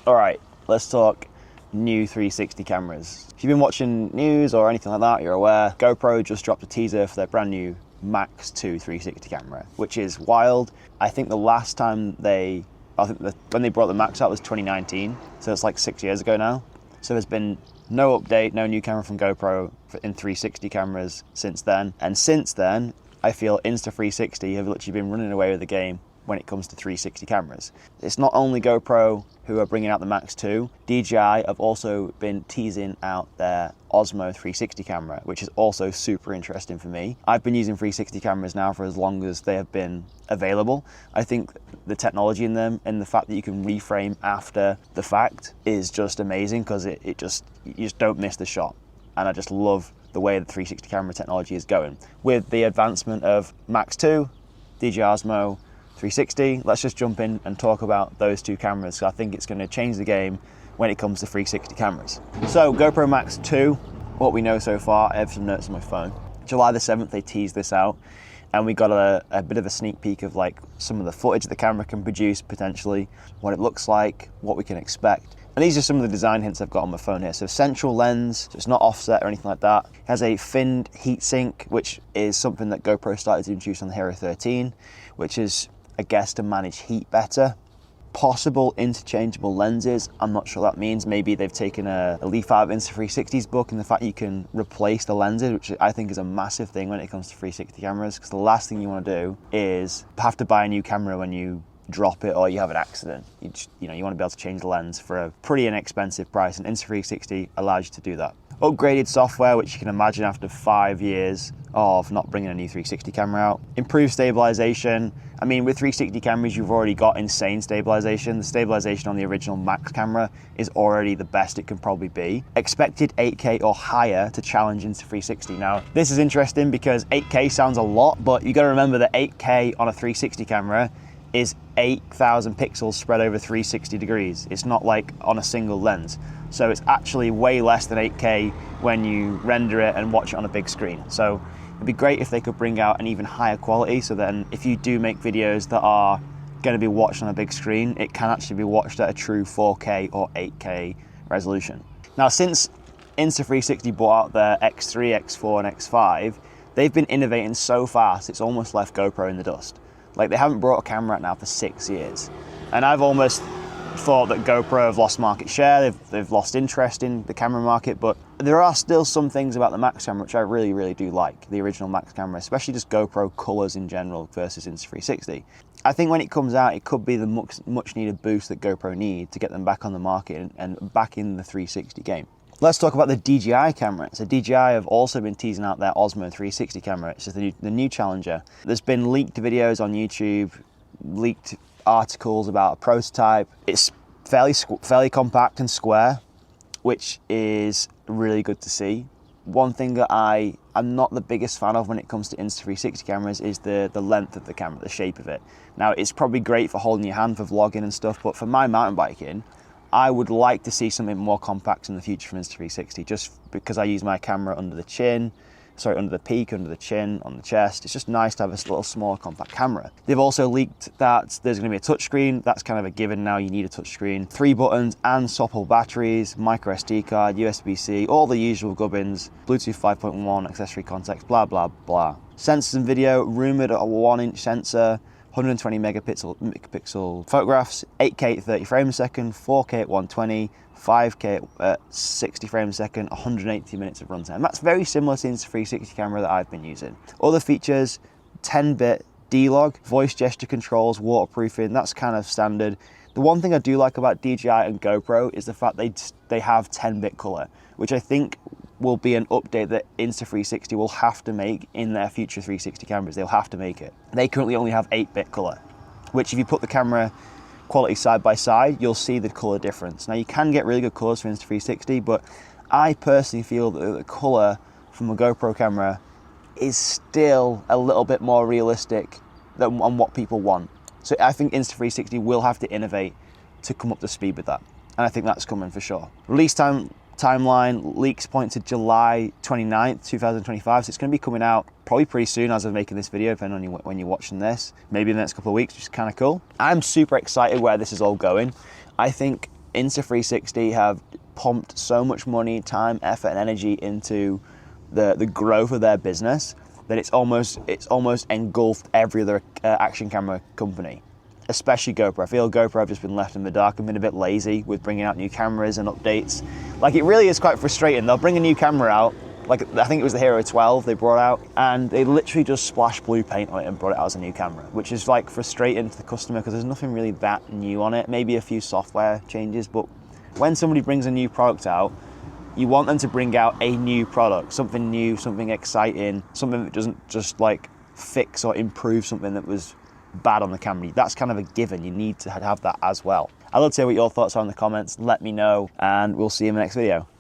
All right, let's talk new 360 cameras. If you've been watching news or anything like that, you're aware GoPro just dropped a teaser for their brand new Max 2 360 camera, which is wild. I think the last time when they brought the Max out was 2019, so it's like 6 years ago now. So there's been no update, no new camera from GoPro in 360 cameras since then. And since then, I feel Insta360 have literally been running away with the game when it comes to 360 cameras. It's not only GoPro who are bringing out the Max 2, DJI have also been teasing out their Osmo 360 camera, which is also super interesting for me. I've been using 360 cameras now for as long as they have been available. I think the technology in them and the fact that you can reframe after the fact is just amazing, because you just don't miss the shot. And I just love the way the 360 camera technology is going. With the advancement of Max 2, DJI Osmo 360, let's just jump in and talk about those two cameras. So I think it's going to change the game when it comes to 360 cameras. So GoPro Max 2, what we know so far, I have some notes on my phone. July the 7th, they teased this out, and we got a bit of a sneak peek of like some of the footage the camera can produce potentially, what it looks like, what we can expect. And these are some of the design hints I've got on my phone here. So central lens, so it's not offset or anything like that. It has a finned heatsink, which is something that GoPro started to introduce on the Hero 13, which is, I guess, to manage heat better. Possible interchangeable lenses, I'm not sure what that means. Maybe they've taken a leaf out of Insta360's book, and the fact you can replace the lenses, which I think is a massive thing when it comes to 360 cameras, because the last thing you want to do is have to buy a new camera when you drop it or you have an accident. You want to be able to change the lens for a pretty inexpensive price, and Insta360 allows you to do that. Upgraded software, which you can imagine after 5 years of not bringing a new 360 camera out. Improved stabilization. I mean, with 360 cameras, you've already got insane stabilization. The stabilization on the original Max camera is already the best it can probably be. Expected 8K or higher to challenge Insta360. Now, this is interesting because 8K sounds a lot, but you got to remember that 8K on a 360 camera is 8,000 pixels spread over 360 degrees. It's not like on a single lens. So it's actually way less than 8K when you render it and watch it on a big screen. So it'd be great if they could bring out an even higher quality, so then if you do make videos that are going to be watched on a big screen, it can actually be watched at a true 4K or 8K resolution. Now, since Insta360 brought out their X3, X4 and X5, they've been innovating so fast it's almost left GoPro in the dust. Like, they haven't brought a camera out now for 6 years. And I've almost thought that GoPro have lost market share, they've lost interest in the camera market, but there are still some things about the Max camera which I really, really do like, the original Max camera, especially just GoPro colors in general versus Insta360. I think when it comes out, it could be the much needed boost that GoPro need to get them back on the market and back in the 360 game. Let's talk about the DJI camera. So DJI have also been teasing out their Osmo 360 camera. It's just the new challenger. There's been leaked videos on YouTube, leaked articles about a prototype. It's fairly compact and square, which is really good to see. One thing that I'm not the biggest fan of when it comes to Insta360 cameras is the length of the camera, the shape of it. Now, it's probably great for holding your hand for vlogging and stuff, but for my mountain biking, I would like to see something more compact in the future from Insta360, just because I use my camera under the peak, under the chin, on the chest. It's just nice to have a little small compact camera. They've also leaked that there's going to be a touchscreen. That's kind of a given now, you need a touchscreen. 3 buttons and swappable batteries, micro SD card, USB-C, all the usual gubbins, Bluetooth 5.1, accessory contacts, blah, blah, blah. Sensors and video, rumored a 1-inch sensor, 120 megapixel photographs, 8K at 30 frames a second, 4K at 120, 5K at 60 frames a second, 180 minutes of runtime. That's very similar to the Insta360 camera that I've been using. Other features, 10-bit D-Log, voice gesture controls, waterproofing, that's kind of standard. The one thing I do like about DJI and GoPro is the fact they have 10-bit color, which I think will be an update that Insta360 will have to make in their future 360 cameras. They'll have to make it. They currently only have 8-bit color, which if you put the camera quality side by side, you'll see the color difference. Now, you can get really good colors from Insta360, but I personally feel that the color from a GoPro camera is still a little bit more realistic on what people want. So I think Insta360 will have to innovate to come up to speed with that. And I think that's coming for sure. Release timeline, leaks point to July 29th, 2025. So it's going to be coming out probably pretty soon as I'm making this video, depending on when you're watching this. Maybe in the next couple of weeks, which is kind of cool. I'm super excited where this is all going. I think Insta360 have pumped so much money, time, effort, and energy into the growth of their business that it's almost engulfed every other action camera company, especially GoPro. I feel GoPro have just been left in the dark and been a bit lazy with bringing out new cameras and updates. Like, it really is quite frustrating. They'll bring a new camera out, like I think it was the Hero 12 they brought out, and they literally just splashed blue paint on it and brought it out as a new camera, which is like frustrating to the customer because there's nothing really that new on it, maybe a few software changes. But when somebody brings a new product out, you want them to bring out a new product, something new, something exciting, something that doesn't just like fix or improve something that was bad on the camera. That's kind of a given. You need to have that as well. I'd love to hear what your thoughts are in the comments. Let me know, and we'll see you in the next video.